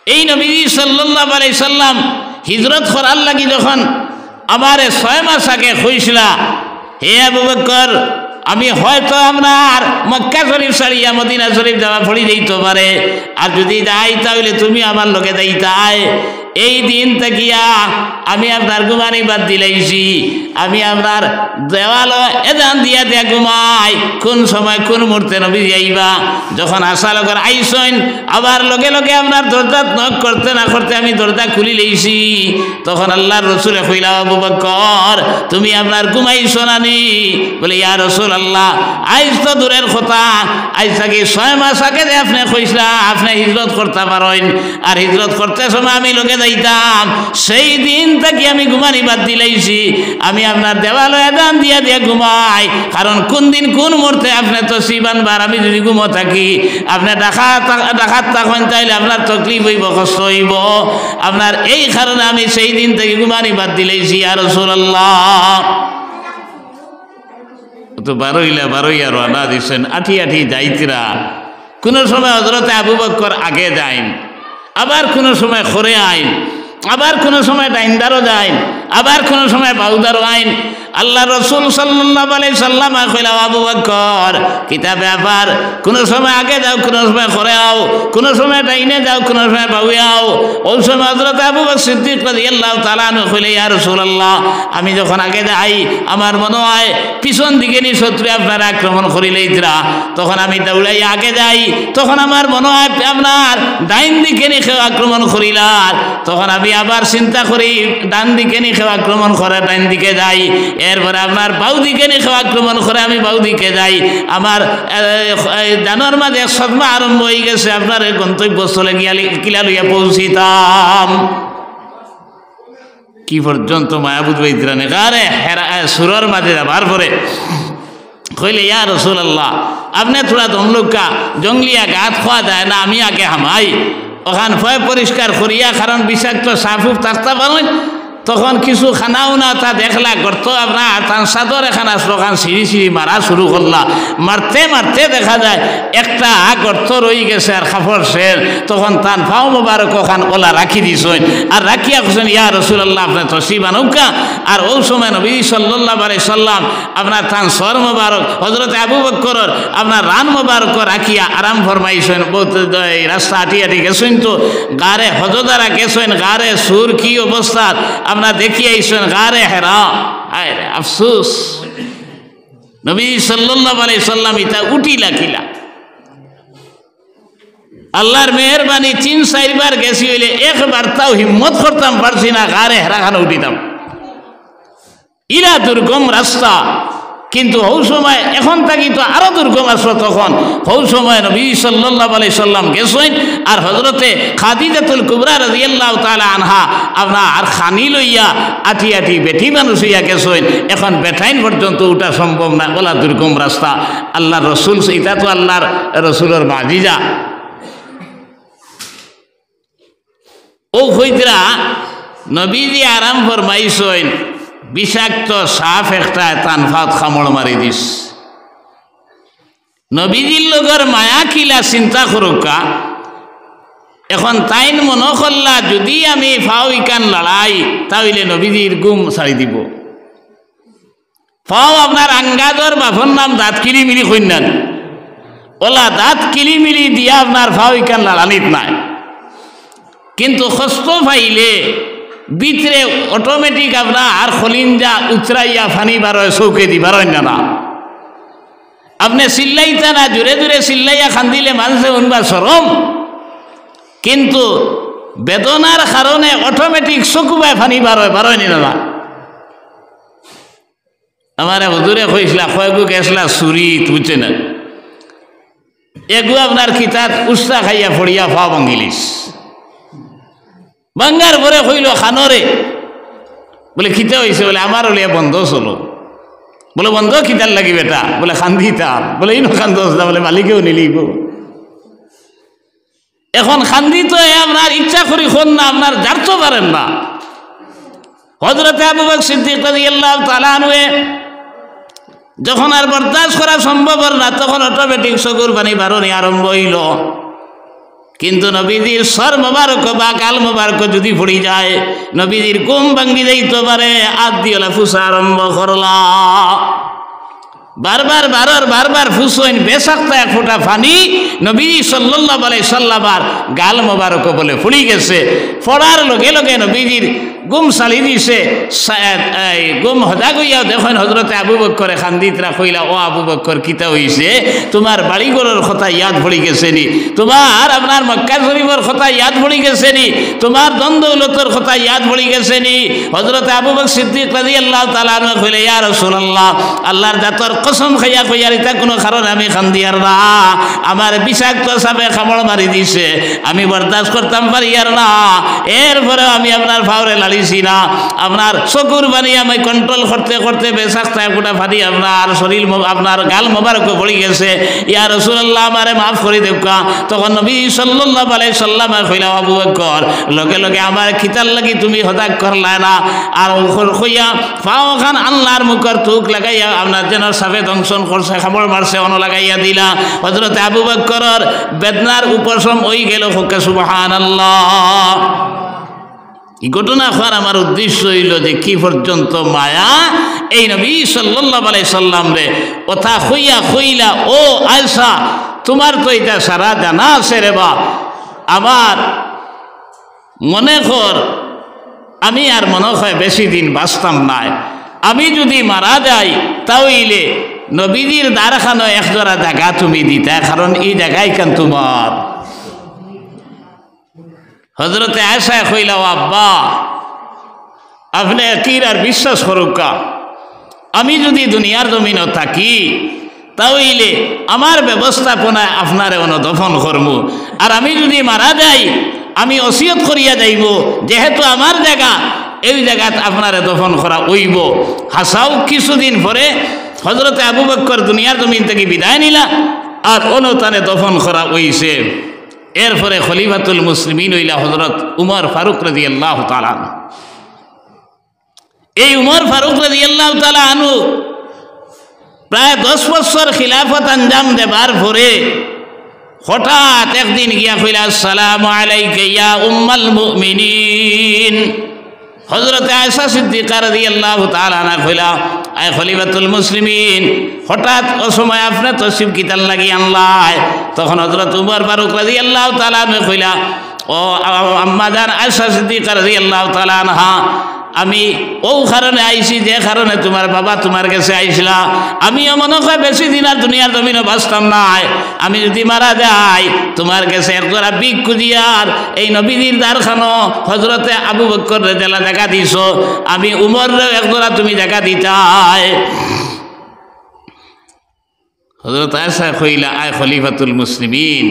এই নবীজি সাল্লাল্লাহু আলাইহি সাল্লাম হিজরত করার লাগি যখন আমারে 6 মাস আগে কইছিলা, হে আবু বকর, আমি হয়তো আপনার মক্কা শরীফ ছাড়িয়া মদিনা শরীফ যাওয়া পড়ি যাইতে পারে, আর যদি যাই তাহলে তুমি আমার লগে যাইতাই। এই দিন থাকিয়া আমি আপনার ঘুমানি বাদ দিলাইছি, আমি আপনার দেওয়াল এদান দিয়া দিয়া ঘুমাই কোন সময় কোন মুহূর্তে নবী যাইবা। যখন আশা লগর আইসইন আবার লগে লগে আপনার দরজা নক করতে না করতে আমি দরজা খুলি লইছি। তখন আল্লাহর রসুলে কইলা, আবু বকর তুমি আপনার ঘুমাইছো নানি? বলে, ইয়া রাসূলুল্লাহ, আইজ তো দূরের কথা, আইজ থাকি 6 মাস আগে যে আপনি কইসলা আপনি হিজরত করতে পারেন, আর হিজরত করতে সময় আমি লগে যাইতাম, সেই দিন থেকে আমি ঘুমানি বাদ দিলাইছি। আমি আপনার দেওয়াল এদান দিয়া দিয়া ঘুমাই, কারণ কোন দিন কোন মুহূর্তে আপনি তো শিবানবার আমি যদি ঘুমো থাকি আপনি ডাকাত থাকেন, তাইলে আপনার তকলিফ হইব, কষ্ট হইব আপনার। এই কারণে আমি সেই দিন থেকে ঘুমানি বাদ দিলাইছি। ইয়া রাসূলুল্লাহ, তো বারোইয়া রানা দিচ্ছেন, আঠি আঠি যাইতরা। কোনো সময় হযরতে আবু বকর আগে যাইন, আবার কোনো সময় খরে আইন, আবার কোনো সময় ডাইনদারও যাইন, আবার কোনো সময় বাউদারও আইন। আল্লাহ রসুল সাল্লাল্লাহু আলাইহি সাল্লাম কইলা, আবু বকর কিতা ব্যাপার, কোনো সময় আগে যাও, কোনো সময় খরে আও, কোনো সময় ডাইনে যাও, কোনো সময় বাউয়ে আও। ওই সময় হযরত আবু বকর সিদ্দিক রাদিয়াল্লাহু তাআলা আনহু কইলে, ইয়া রাসূলুল্লাহ, আমি যখন আগে যাই আমার মনে হয় পিছন দিকে নি শত্রু আপনারা আক্রমণ করিলেইতরা, তখন আমি দৌড়াই আগে যাই, তখন আমার মনে হয় আপনার ডাইন দিকে নি কেউ আক্রমণ করিলার, তখন আমি আবার চিন্তা করি ডান দিকে নি কেউ আক্রমণ করে ডাইন দিকে যাই, এরপরে আপনার বাউ দিকে নি কেউ আক্রমণ করে আমি বাউ দিকে যাই। আমার ডানোর মাঝে এক সদমা আরম্ভ হয়ে গেছে, আপনার গন্তব্যস্থলে গিয়া কিলা লইয়া পৌঁছিতাম। কি পর্যন্ত মায়াবুদ বৈদ্রানে গারে সুরর মাঝে যাবার পরে কইলে, ইয়া রাসূলুল্লাহ, আপনি থোড়া দমলুকা জঙ্গলিয়া গাত খোয়া যায় না, আমি আগে হামাই ওখান ভয় পরিষ্কার করিয়া, কারণ বিষাক্ত সাফুফ থাকতে পারেন। তখন কিছু খানা উনা তা দেখলা গর্ত আপনার তার চাদর এখান আসলো, ওখান সিঁড়ি সিঁড়ি মারা শুরু করলা, মারতে মারতে দেখা যায় একটা গর্ত রয়ে গেছে আর কাপড় শের। তখন তান ফাও মোবারক ওখান ওলা রাখি দিছেন, আর রাখিয়া খুঁজছেন, ইয়া রাসূলুল্লাহ, আপনি তো শিবানৌকা। আর ওই সময় নবী সাল্লাল্লাহু আলাইহি সাল্লাম আপনার তান সর মোবারক হযরত আবু বকরের আপনার রান মোবারক রাখিয়া আরাম ফরমাইছেন। বহুত রাস্তা আটি আটি গেছেন, তো গারে হজদারা গেছেন, গারে সুর কি অবস্থা আপনার দেখিয়ে আইসেন, গারে হেরা। আয় রে আফসোস, নবী সাল্লাল্লাহু আলাইহি সাল্লাম ইতা উঠিলা কিলা। আল্লাহর মেহরবানি 3-4 বার গেছি হইলে একবার তাও হিম্মত করতাম পারছি না, গারে হেরা খানে উঠিতাম। ইরা দুর্গম রাস্তা, কিন্তু হৌ সময় এখন থাকি তো আরো দুর্গম আসলো। তখন হৌ সময় নবী সাল্লাল্লাহু আলাইহি সাল্লাম গেছেন, আর হযরতে খাদিজাতুল কুবরা রাদিয়াল্লাহু তাআলা আনহা আপনার আর খানি লইয়া আটি আটি বেটি মানুষ হইয়া গেছেন। এখন বেঠাইন পর্যন্ত উঠা সম্ভব না, বলা দুর্গম রাস্তা। আল্লাহর রসুল, এটা তো আল্লাহর রসুলের মাজিজা। ও হইতরা নবীজি আরাম ফরমাইছেন, বিষাক্ত সাপ একটা তানফাত খামড় মারি দিস। নবীজির লগর মায়া কিলা চিন্তা করুকা। এখন তাইন মনে করলা যদি আমি ফাও ইকান লড়াই তাহলে নবীজির গুম ছাড়ি দিব। ফাও আপনার আঙ্গাদর বাফর নাম দাঁত কিলিমিলি কইনান, ওলা দাঁত কিলিমিলি দিয়া আপনার ফাও ইকান লড়ানিত নাই। কিন্তু কষ্ট পাইলে ভিতরে অটোমেটিক আপনার আর খলিঞ্জা উচরাইয়া ফানি বারোয় চৌকে দি বারোয় না। আপনি চিল্লাইতা না, জোরে জোরে চিল্লাইয়া খান্দিলে মানুষে উনবা সরম, কিন্তু বেদনার কারণে অটোমেটিক চকুবায় ফানি বারোয় না। আমার হুজুরে কইসলা কয়েকু গেছলা চুরি, বুঝছে না, এগু আপনার কিতাব উস্তা খাইয়া ফড়িয়া ফা ভাঙিলিস। বাঙ্গার পরে কইল খানরে, বলে খিতে হয়েছে, বলে আমার হলিয়া বন্ধ চলো। বলে বন্ধ খিতার লাগি বেটা, বলে খান্দিতাম। বলে ইনো খান্দস না, বলে মালিকেও নিলিব। এখন খান্দি তো আপনার ইচ্ছা করি খন না, আপনার জানতে পারেন না। হযরতে আবু বকর সিদ্দিক রাদিয়াল্লাহু তাআলা আনহু যখন আর বরদাস্ত করা সম্ভব না, তখন অটোমেটিক চকুর পানি বারণি আরম্ভ হইল। কিন্তু নবীজির সর মোবারক বা গাল মোবারক যদি পড়ি যায় নবীজির ঘুম ভাঙ্গি যাইতে পারে আদিওলা ফুসা আরম্ভ করলা বারবার ফুসইন বেসাক্তা এক ফোঁটা পানি নবীজি সাল্লাল্লাহু আলাইহি সাল্লাম গাল মোবারক বলে ফুলি গেছে ফড়ার লগে লগে নবীজির গুম চালি দিছে গুম হদা গইয়া দেখেন হজরতে আবু বকরে খান্দিতরা কইলা ও আবু বকর কিতা হইছে তোমার বাড়িঘরের কথা ইয়াদ পড়ি গেছে নি তোমার আপনার মক্কা শরীফের কথা ইয়াদ পড়ি গেছে নি তোমার দ্বন্দ্বলতর কথা ইয়াদ পড়ি গেছে নি হজরতে আবু বকর সিদ্দিক রাদিয়াল্লাহু তাআলা আনহু কইলে ইয়া রাসূলুল্লাহ আল্লাহর জাতর কসম খাইয়া কইয়ার এটা কোনো কারণে আমি খান্দিয়ার না আমার বিষাক্ত সাপে কামড় মারি দিছে আমি বরদাস্ত করতাম পারি আর না এরপরে আমি আপনার ফাওরে লালিছি না আপনার চকুর বানি আমি কন্ট্রোল করতে করতে বেসাক্তা একটা ফাটি আপনার শরীর আপনার গাল মোবারক পড়ে গেছে ইয়া রাসূলুল্লাহ আমারে মাফ করে দেবকা তখন নবী সাল্লাল্লাহু আলাইহি সাল্লাম কইলা আবু বকর লগে লগে আমার খিতাল লাগি তুমি হতাক করলা না আর কইয়া ফাও খান আল্লাহর মুখের থুক লাগাইয়া আপনার যেন সাপে দংশন করছে খাবার মারছে অন লাগাইয়া দিলা হযরত আবু বকরের বেদনার উপশম হই গেল হোক সুবহানাল্লাহ এই ঘটনা হওয়ার আমার উদ্দেশ্য হইল যে কি পর্যন্ত মায়া এই নবী সাল্লাল্লাহু আলাইহি সাল্লাম রে কথা কইলা ও আয়েশা তোমার তো এটা সারা জানা আছে রে বা আমার মনে কর আমি আর মনে হয় বেশি দিন বাঁচতাম না আমি যদি মারা যাই তাহলে নবীজির দ্বারখানো একজোড়া জায়গা তুমি দিতা কারণ এই জায়গায় কেন তোমার হজরতে আয়েশা কইলা আব্বা আপনি কির আর বিশ্বাস করুকা আমি যদি দুনিয়ার জমিনে থাকি তাহলে আমার ব্যবস্থাপনায় আপনারে দফন করব আর আমি যদি মারা যাই আমি ওসিয়ত করিয়া যাইব যেহেতু আমার জায়গা এই জায়গাত আপনারে দফন করা হইব হাসাও কিছুদিন পরে হজরতে আবু বকর দুনিয়ার জমিন থেকে বিদায় নিলা আর অনুতানে দফন করা হইছে এরপরে খলিফাতুল মুসলিমিন হইলা হযরত উমর ফারুক রাদিয়াল্লাহু তাআলা আনহু এই উমর ফারুক রাদিয়াল্লাহু তাআলা আনহু প্রায় 10 বছর খিলাফত আঞ্জাম দেবার পরে হঠাৎ একদিন গিয়া কইলা আসসালামু আলাইকা ইয়া উম্মাল মুমিনিন হযরত আয়েশা সিদ্দিকা রাদিয়াল্লাহু তাআলা আনহা কইলা আয় খলিফাতুল মুসলিমিন হঠাৎ ও সময় আপনি তশরিফ কিতাল লাগি আনলাই তখন হযরত উমর ফারুক রাদিয়াল্লাহু তাআলা আনহু কইলা ও আম্মা জান আয়েশা সিদ্দিকা রাদিয়াল্লাহু তাআলা আনহা আমি ও কারণে আইছি যে কারণে তোমার বাবা তোমার কাছে আইসলা আমিও মনে হয় বেশি দিন আর দুনিয়ার জমিনে বাঁচতাম নাই আমি যদি মারা যাই তোমার কাছে একজোড়া ভিক্ষু দিয়ার এই নবীজির দ্বারখানো হযরতে আবু বকর রাদিয়াল্লাহু দেখা দিছ আমি উমরের একজোড়া তুমি দেখা দিতাই হযরত আয়েশা কইলা আয় খলিফাতুল মুসলিমিন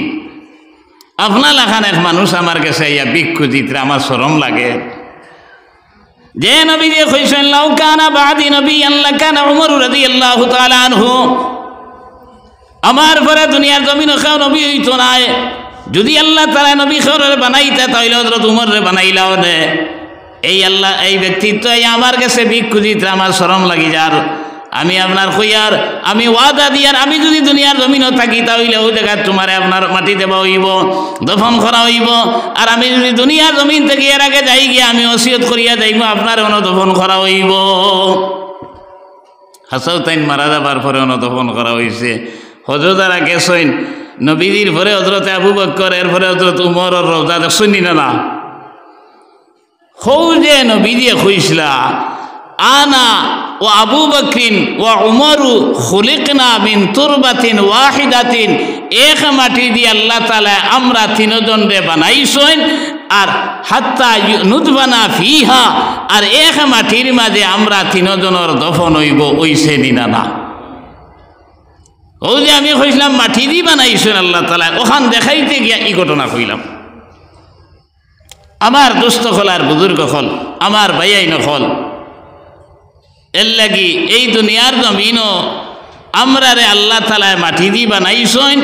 আপনার লাখান এক মানুষ আমার কাছে ইয়া ভিক্ষু দিতে আমার শরম লাগে যে নবী যে কইছেন লাউ কানা বাদি নবিয়ান লাকানা উমর রাদিয়াল্লাহু তাআলা আনহু আমার পরে দুনিয়ার জমিনে কেউ নবী হইতো না যদি আল্লাহ তাআলা নবী খরে বানাইতে তাইলে হযরত উমর রে বানাইলাও না এই আল্লাহ এই ব্যক্তিত্ব আমার কাছে ভিক্ষু দিতে আমার শরম লাগি যার আমি আপনার কইয়ার আমি ওয়াদা দিয়ার আমি যদি দুনিয়ার জমিনে থাকি তাহলে ওই জায়গায় তোমারে আপনার মাটি দেওয়া হইব দফন করা হইব আর আমি যদি দুনিয়ার জমিন থেকে এর আগে যাই গিয়ে আমি ওসিয়ত করিয়া যাইব আপনার দফন করা হইব হাসাউতাইন মারা যাবার পরে দফন করা হয়েছে হযরতারা গেছেন নবীজির পরে হযরতে আবু বকর এর পরে হযরত উমরের রওজা দেখছেন না হৌ যে নবীজি কইছিলা আনা ও আবু বকরিন ও উমরু খুলিকনা মিন তুরবাতিন ওয়াহিদাতিন এক মাটি দিয়ে আল্লাহ তাআলা আমরা তিনজন রে বানাইছেন আর হাত্তা নুদবানা ফিহা আর এক মাটির মাঝে আমরা তিনজনের দফন হইব ওইছে দিনা না ও যে আমি কইছিলাম মাটি দিয়ে বানাইছেন আল্লাহ তাআলা ওখান দেখাইতে গিয়া এই ঘটনা কইলাম আমার দুস্থ হল আর বুজুর্গ হল আমার ভাইয়াইন হল এর লাগি এই দুনিয়ার জমিনও আমরা রে আল্লাহ তাআলা মাটি দি বানাইছেন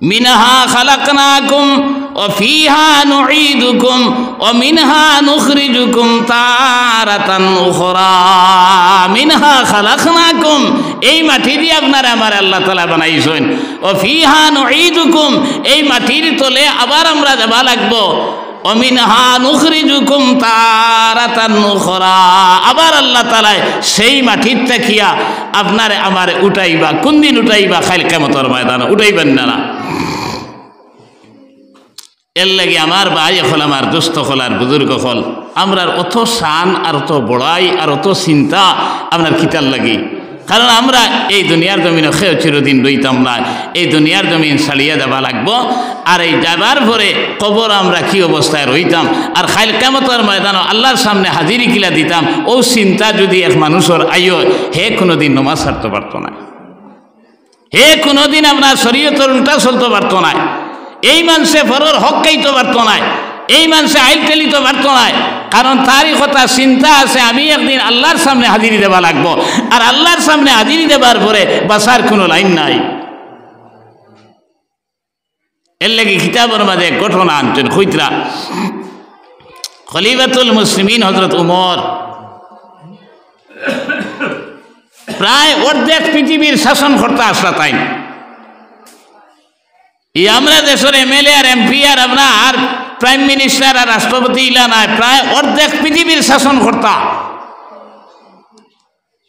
মিনহা খালাকনাকুম ও ফিহা নুঈদুকুম ও মিনহা নুখরিজুকুম তারাতান উখরা মিনহা খালাকনাকুম এই মাটি দিয়ে আপনারা আমার আল্লাহ তাআলা বানাইছেন ও ফিহা নুঈদুকুম, এই মাটির তলে আবার আমরা যাবা লাগবো। ও মিনহা নুখরিজুকুম তারাতান উখরা, আবার আল্লাহ তাআলা সেই মাটির তাকিয়া আপনারে আমারে উঠাইবা। কোন দিন উঠাইবা? খাইল কিয়ামতের ময়দানে উঠাইবেন না। এর লাগে আমার ভাই হল, আমার দুস্থ হল, আর বুজুর্গ হল, আমরা অত শান আর অত বড়াই আর অত চিন্তা আপনার কিতার লাগি। কারণ আমরা এই দুনিয়ার জমিনে খেয়ে চিরদিন রইতাম না, এই দুনিয়ার জমিন ছাড়িয়ে যাবা লাগবো। আর এই যাবার পরে কবর আমরা কি অবস্থায় রইতাম, আর খাইল কিয়ামতের ময়দানে আল্লাহর সামনে হাজিরি কিলা দিতাম, ও চিন্তা যদি এক মানুষের আইও, হে কোনোদিন নমাজ ছাড়তে পারতো না, হে কোনোদিন আপনার শরীয়তের উল্টা চলতে পারতো না, এই মানুষে ফরর হক খাইতে পারতো না, এই মানুষে আইল টেলিতে পারতো না। কারণ তারই কথা চিন্তা আছে, আমি একদিন আল্লাহর সামনে হাজিরি দেবা লাগবো, আর আল্লাহর সামনে হাজিরি দেবার পরে বাঁচার কোনো লাইন নাই। এর লাগে কিতাবের মাঝে ঘটনা আনছেন খুঁজরা। খলিফাতুল মুসলিমিন হযরত উমর প্রায় অর্ধেক পৃথিবীর শাসনকর্তা আসলা তাই। আমরা দেশের এমএলএ আর এমপি আর আপনার প্রাইম মিনিস্টার আর রাষ্ট্রপতি ইলা নাই, প্রায় অর্ধেক পৃথিবীর শাসনকর্তা।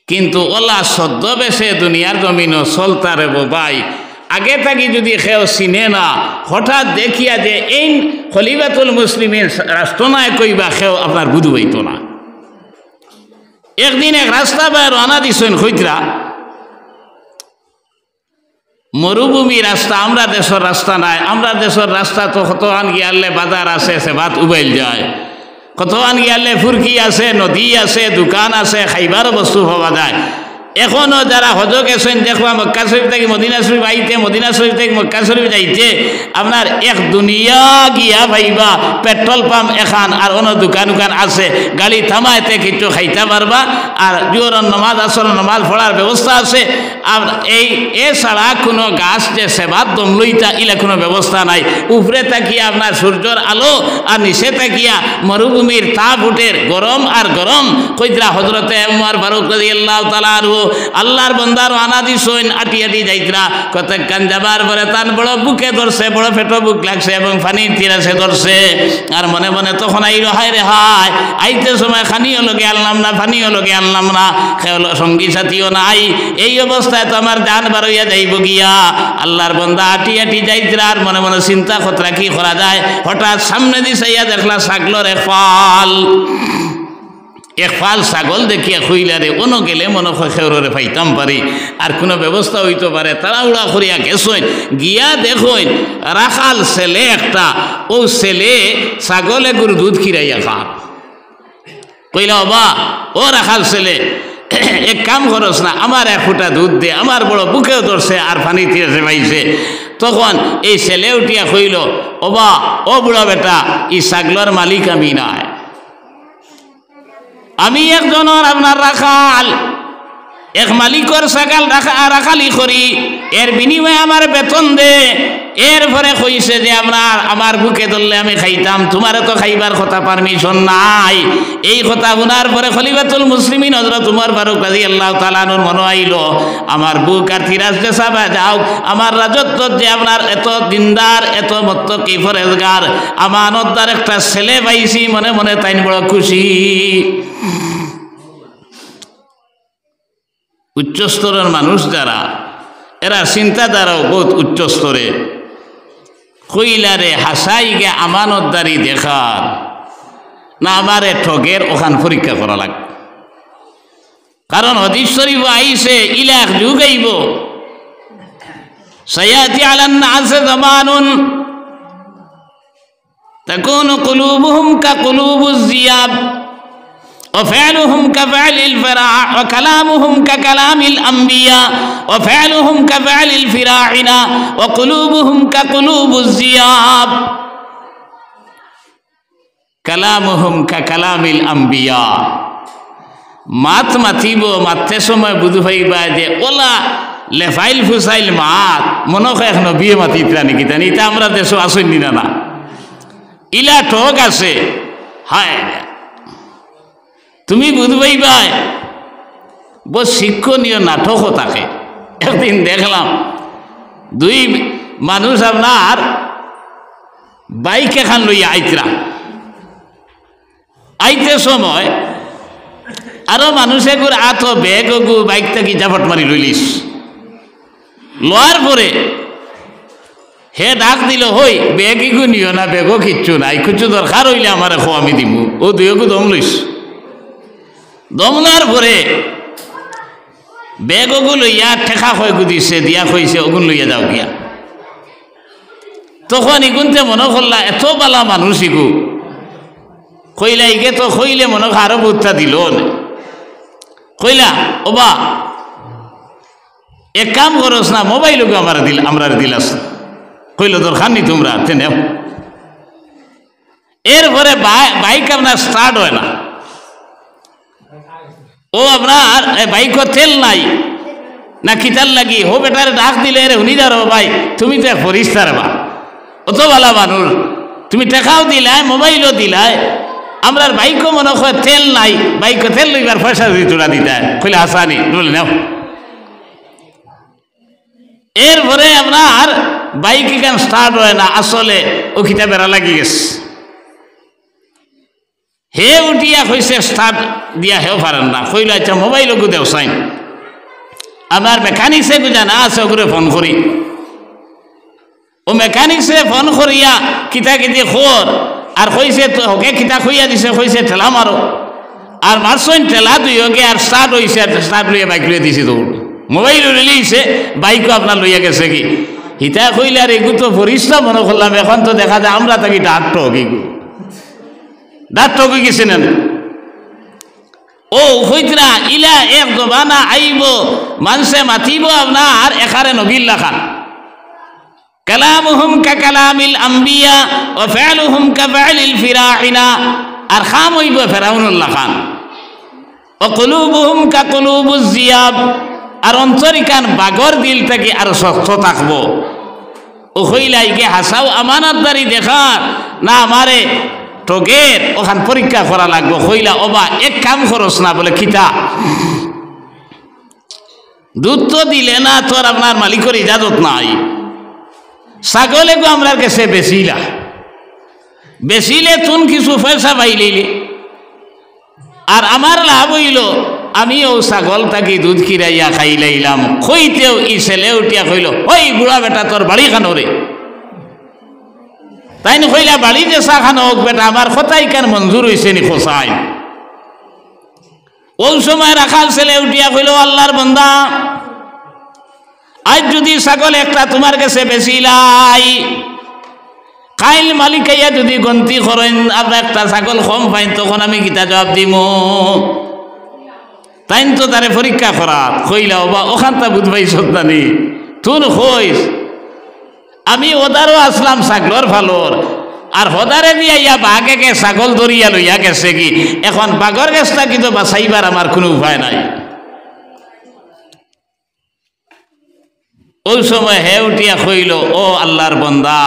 কিন্তু ওলা ছদ্মবেশে দুনিয়ার জমিনও চলতারে ভাই। আগে থাকি যদি কেউ চিনে না, হঠাৎ দেখিয়া যে এই খলিফাতুল মুসলিমের রাষ্ট্রনায়ক কইবা কেউ আপনার বুধু হইত না। একদিন এক রাস্তা বাই রানা দিছেন খৈতরা, মরুভূমি রাস্তা, আমরা দেশের রাস্তা নাই। আমরা দেশের রাস্তা তো কতখান গিয়ালে বাজার আছে, সে ভাত উবাইল যায়, কতখান গিয়ালে ফুরকি আছে, নদী আছে, দোকান আছে, খাইবার বস্তু পাওয়া যায়। এখনো যারা হজ গেছেন দেখবা মক্কা শরীফ থেকে মদিনা শরীফ আইতে, মদিনা শরীফ থেকে মক্কা শরীফ যাইতে আপনার এক দুনিয়া গিয়া ভাইবা পেট্রোল পাম্প এখান আর অন্য দোকান উকান আছে, গাড়ি থামাইতে কিছু খাইতে পারবা, আর জোহরের নমাজ আসরের নমাজ পড়ার ব্যবস্থা আছে। আর এই এছাড়া কোনো গাছ যে সেবার দম লইতা ইলা কোনো ব্যবস্থা নাই। উপরে তাকিয়া আপনার সূর্যর আলো আর নিচে তাকিয়া মরুভূমির তাপ উঠের গরম আর গরম। কইতরা হজরতে উমর ফারুক রাদিয়াল্লাহু তাআলা আল্লাহর বন্দার আনা দিছেন, আটি আটি যাইতরা কতক্ষণ যাবার পরে তার বড় বুকে ধরছে, বড় পেটো বুক লাগছে এবং পানির তিরাসে ধরছে। আর মনে মনে তখন আইল, হায় রে হায়, আইতে সময় খানিও লগে আনলাম না, পানিও লগে আনলাম না, সঙ্গী সাথীও নাই, এই অবস্থায় তো আমার জান বার হইয়া যাইব গিয়া। আল্লাহর বন্দা আটি আটি যাইতরা আর মনে মনে চিন্তা খতরা কি করা যায়। হঠাৎ সামনে দিছে ইয়া দেখলা ছাগলের এক ফাল, এক ফাল ছাগল দেখিয়া খুইলা রে অন্য গেলে মনে হয় খেউরে পাইতাম পারি, আর কোনো ব্যবস্থা হইতে পারে। তারা উড়া করিয়া গেছেন, গিয়া দেখুন রাখাল ছেলে একটা, ও ছেলে ছাগলে গুরু দুধ খিরাইয়া খা। কইলা বাবা ও রাখাল ছেলে, এক কাম করস না, আমার এক ফুটা দুধ দে, আমার বড় বুকেও ধরছে আর পানি তিরাসে পাইছে। তখন এই ছেলে উঠিয়া কইল, ওবা ও বুড়া বেটা, ই ছাগলের মালিক আমি নাই, আমি একজনের আপনার রাখাল, এক মালিকর ছাগল রাখালি করি, এর বিনিময়ে আমার বেতন দে। এরপরে কইছে যে আমার বুকে ধরলে আমি খাইতাম, তোমারে তো খাইবার কথা পারমিশন নাই। এই কথা শোনার পরে খলিফাতুল মুসলিমিন হযরত উমর ফারুক রাদিয়াল্লাহু তাআলা আনহুর মনে আইল, আমার বুক আর তিরাস যে চাবা যাও, আমার রাজত্ব যে আপনার এত দিনদার, এত মুত্তাকি পরেজগার, আমানতদার একটা ছেলে পাইছি, মনে মনে তাই বড় খুশি। উচ্চস্তরের মানুষ যারা, এরা চিন্তাধারাও বহুত উচ্চস্তরে। কইলারে হাসাইগে আমানতদারি দেখার না আমারে ঠগের ওখান পরীক্ষা করা লাগবে। কারণ হাদিস শরীফ আইছে ইলাহ যুগ আইব, সায়াতি আলান নাস জামানুন তাকুনু কুলুবুহুম কা কুলুবুজ জিয়াব وفعلهم كفعل الفراع وكلامهم ككلام الأنبياء وفعلهم كفعل الفراعنة وقلوبهم كقلوب الذئاب كلامهم ككلام الأنبياء মাত মাতিব, মাতে সময় বুঝু হইবা যে ওলা লেফাইল ফুসাইল মাত মনে হয় এখনো বিয়ে মাতিতরা নাকি জানি, তা আমরা দেশ আসেন না, ইলা ঠক আছে। হায় তুমি বুঝবাই ভাই, বহু শিক্ষণীয় নাটকও থাকে। একদিন দেখলাম দুই মানুষ আপনার বাইক এখান লইয়া আইতরা আইতে সময় আরো মানুষে গুর আত বেগ গু বাইক থেকে জাপট মারি লইলিস লওয়ার পরে হে ডাক দিল হই বেগ ইগু নিও না বেগও কিচ্ছু নাই কিছু দরকার হইলে আমার খো আমি দিব ও দুইগু দম লইস দম লওয়ার পরে বেগ ওগু লইয়া ঠেকা হয়ে দিছে দিয়া কইছে ওগুন লইয়া যাও গিয়া তখন ইগুনতে মনে করলা এত বালা মানুষ ইগু কইলা ইগে তো কইলে মনে আরো বুদ্ধা দিল কইলা ওবা এক কাম করস না মোবাইল আমরা দিলাস কইল দরকার নি তোমরা নেও এরপরে বাইক আপনার স্টার্ট হয় না ও আপনার বাইকও তেল নাই না কিতার লাগি হো বেটারে ডাক দিলে রে উনি যারো ভাই তুমি তো ফরিস্তার বা অত ভালা মানুষ তুমি টাকাও দিলাই মোবাইলও দিলাই আমরা বাইকও মনে হয় তেল নাই বাইকও তেল লইবার পয়সা যদি তোলা দিতে কইলে হাসানি বলে নাও এরপরে আপনার বাইক এখান স্টার্ট হয় না আসলে ও খিতা বেড়া লাগি গেছে হে উঠিয়া কইছে স্টার্ট দিয়া হেও পারেন না কইল আচ্ছা মোবাইল গু দেও সাইন আমার মেকানিক্সে গুজা না আছে ওগুলো ফোন করি ও মেকানিক্সে ফোন করিয়া কিতা কিতি খোর আর কইছে তো ওকে কিতা খুইয়া দিছে কইছে ঠেলা মারো আর মারছইন ঠেলা দুই ওকে আর স্টার্ট হইছে আর স্টার্ট লইয়া বাইক লইয়া দিছে দৌড় মোবাইল লিলিছে বাইকও আপনার লইয়া গেছে কি হিতা কইলে আর এগু তো পরিশ্রম মনে করলাম এখন তো দেখা যায় আমরা তাকে ডাক্তার এগু ডাক্তার কি গেছেন ও হইতরা ইলা এক জবানা আইব মানুষে মাতিব আপনার এখারে নবীর লাখান কালামুহুম কা কালামিল আম্বিয়া ওয়া ফি'লুহুম কা ফি'লিল ফিরাইনা আর খাম হইব ফিরাউনুল লাখান ওয়া কুলুবুহুম কা কুলুবুজ জিয়াব আর অন্তরিকান বাগর দিল থেকে আর শক্ত থাকবো ও হইলাইকে হাসাও আমানতদারি দেখা না আমারে ঠগের ওখান পরীক্ষা করা লাগবো হইলা ওবা এক কাম খরচ না বলে কিতা দুধ তো দিলে না তোর আপনার মালিকের ইজাজত নাই ছাগলে গো আমরার কাছে বেচিলে তুন কিছু পয়সা পাইলে আর আমার লাভ হইল আমিও ছাগল থাকি দুধ কিরাইয়া খাইলাইলাম খইতেও ই ছেলে উঠিয়া কইল ওই বুড়া বেটা তোর বাড়ি খানো রে তাই না কইলা বাড়িতে চা খানো হোক বেটা আমার কথাই কেন মঞ্জুর হয়েছে নি খোসাই ওই সময় রাখাল ছেলে উঠিয়া কইল আল্লাহর বান্দা আজ যদি ছাগল একটা তোমার কাছে বেচিলাই কাইল মালিকাইয়া যদি গন্তি করেন আপনার একটা ছাগল কম পাইন তখন আমি গীতা জবাব দিব তাই তো তারে পরীক্ষা করা কইলা বা ওখানটা বুঝবাই সত্যানি তুন হইস আমি ওদারও আসলাম ছাগলর ভালোর আর হদারে দিয়া ইয়া বাঘেকে ছাগল ধরিয়া লইয়া গেছে কি এখন বাঘর গেছটা কিন্তু বাঁচাইবার আমার কোনো উপায় নাই ওই সময় হে উঠিয়া কইল ও আল্লাহর বান্দা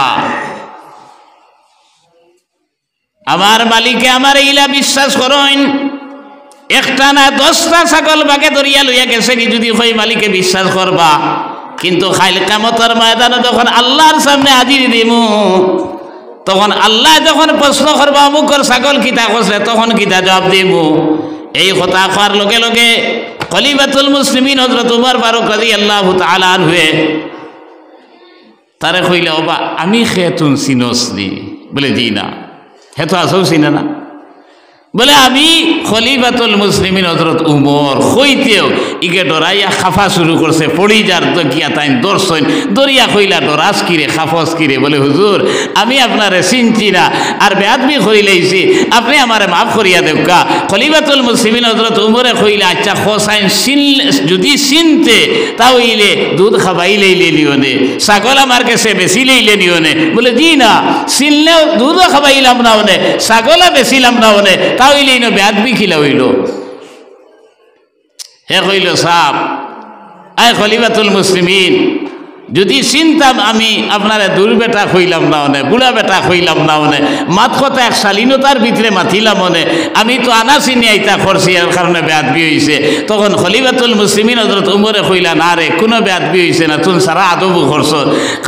আমার মালিকে আমার ইলা বিশ্বাস করেন একটা না 10টা ছাগল বাঘে ধরিয়া লইয়া গেছে কি যদি কই মালিকে বিশ্বাস করবা কিন্তু খাইল কিয়ামতের ময়দানে যখন আল্লাহর সামনে হাজির দিমু তখন আল্লাহ যখন প্রশ্ন করবা অমুকর ছাগল কিতা কইছে তখন কিতা জবাব দিমু এই কথা করার লগে লগে খলিফাতুল মুসলিমিন হযরত উমর ফারুক রাদিয়াল্লাহু তাআলা আনহু তারে কইলা ওবা আমি খেতুন সিনসনি বলে জি না হেতো আসো চিনে না বলে আমি খলিফাতুল মুসলিমিন হযরত উমর হইতেও ইকে ডরাইয়া খাফা শুরু করছে পড়ি যার দকিয়া তাই দর্শন দরিয়া কইলা ডরাস কিরে খাফস কিরে বলে হুজুর আমি আপনারে চিনছি না আর বেয়াদবি করিলেইছি আপনি আমারে মাফ করিয়া দেবকা খলিফাতুল মুসলিমিন হযরত উমরে কইলা আচ্ছা হোসাইন যদি চিনতে তাহলে দুধ খাবাইলেইলে নিওনে ছাগল আমার কাছে বেশি লইলে নিওনে বলে জি না চিনলেও দুধও খাবাইলাম না ওনে ছাগলও বেছিলাম না ওনে তাহলে ইনো বেয়াদবি খিলা হইল হে কইল সাপ আয় খলিফাতুল মুসলিমিন যদি চিন্তাম আমি আপনারা দূর বেটা হইলাম না মনে, বুড়া বেটা হইলাম না মনে, মাত কথা এক শালীনতার ভিতরে মাতিলাম মনে, আমি তো আনাসি নিয়ে আইতা করছি এর কারণে বেয়াদবি হয়েছে। তখন খলিফাতুল মুসলিমিন হযরত উমরে কইলা না রে, কোনো বেয়াদবি হয়েছে না, তুমি সারা আদবু করছ,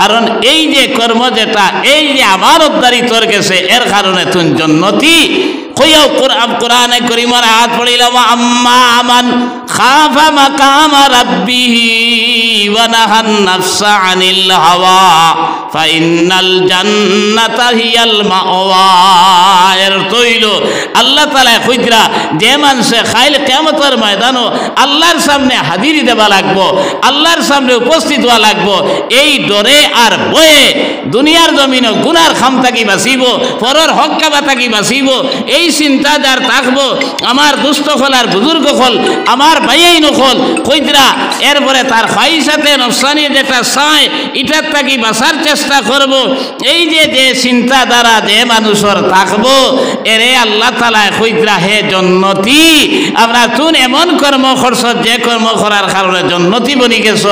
কারণ এই যে কর্ম যেটা এই যে আমার উদ্ধারি তোর গেছে এর কারণে তুমি জন্নতি কইয়াও। কোরআনে করিমের আয়াত পড়িলাম, আম্মা আমান খাফা মাকামা রাব্বিহি ওয়া নাহান নাফসা আনিল হাওয়া ফাইন্নাল জান্নাতা হিয়াল মাওয়া। এর তৈল আল্লাহ তাআলা কইতরা যে মানুষে খাইল কিয়ামতের ময়দানও আল্লাহর সামনে হাজিরি দেবা লাগবো, আল্লাহর সামনে উপস্থিত হওয়া লাগবো, এই ডরে আর ভয়ে দুনিয়ার জমিনে গুনার খাম থাকি বাঁচিব, পরের হক কাবা থাকি বাঁচিব, এই চিন্তা যার থাকবো। আমার দুস্থ হল আর বুজুর্গ হল, আমার ভাইয়াই নকল কইতরা, এরপরে তার খাইসাতে নফসানি যেটা চায় এটার থাকি বাঁচার চেষ্টা করব। এই যে যে চিন্তা দ্বারা যে মানুষের থাকবো এরে আল্লাহ তাআলা কইতরা হে জন্নতি, আপনার তুন এমন কর্ম করছ যে কর্ম করার কারণে জন্নতি বনি গেছ,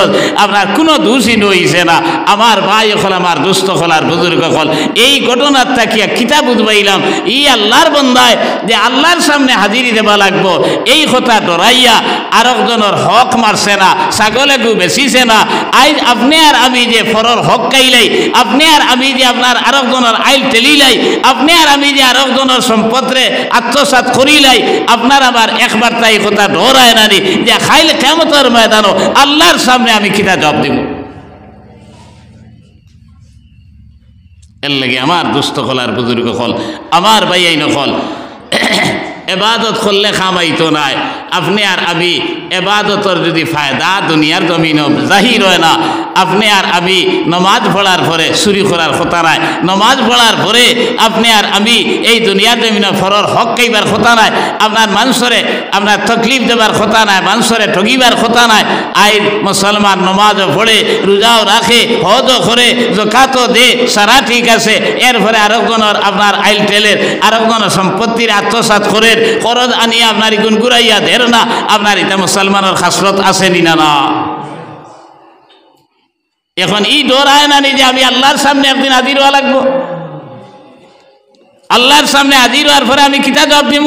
আপনার কোনো দোষই নইছে না। আমার ভাই হল, আমার দুস্থ হল আর বুজুর্গ হল, এই ঘটনার তাকিয়া কিতাব উদ্বাইলাম ই আল্লাহর বন্দায় যে আল্লাহর সামনে হাজিরি দেবা লাগবো, এই কথা ডরাইয়া আরেকজনের হক মারছে না, ছাগলে গু বেচিছে না। আইজ আপনি আর আমি যে ফরর হক খাইলাই, আপনি আর আমি যে আপনার আরেকজনের আইল টেলিলাই, আপনি আর আমি যে আরেকজনের সম্পদরে আত্মসাৎ করিলাই, আপনার আমার একবার তাই কথা ডরায় নানি যে খাইলে কিয়ামতের ময়দানও আল্লাহর সামনে আমি কিতা জবাব দিব। এর লাগে আমার দুস্থ হল আর বুজুর্গ হল, আমার ভাইয়াই নকল, এবাদত করলে খামাইতো নাই। আপনি আর আমি এবাদতর যদি ফায়দা দুনিয়ার জমিন জাহির হয় না, আপনি আর আমি নমাজ পড়ার পরে চুরি করার কথা নাই, নমাজ পড়ার পরে আপনি আর আমি এই দুনিয়ার জমিন ফরর হক খাইবার কথা নাই, আপনার মানুষরে আপনার তকলিফ দেবার কথা নাই, মানুষরে ঠগিবার কথা নাই। আই মুসলমান নমাজও পড়ে, রোজাও রাখে, হজও করে, যাকাতও দে, সারা ঠিক আছে, এরপরে আরেকজনের আপনার আইল টেলের আরেকজনের সম্পত্তির আত্মসাৎ করে খরচ আনিয়া আপনার গুণ গুড়াইয়া দের না, আপনার এটা মুসলমানের খাসরত আসেনি না না। এখন ই ডরায় না যে আমি আল্লাহর সামনে একদিন হাজির হওয়া লাগবো, আল্লাহর সামনে হাজির হওয়ার পরে আমি কিতা জবাব দিব।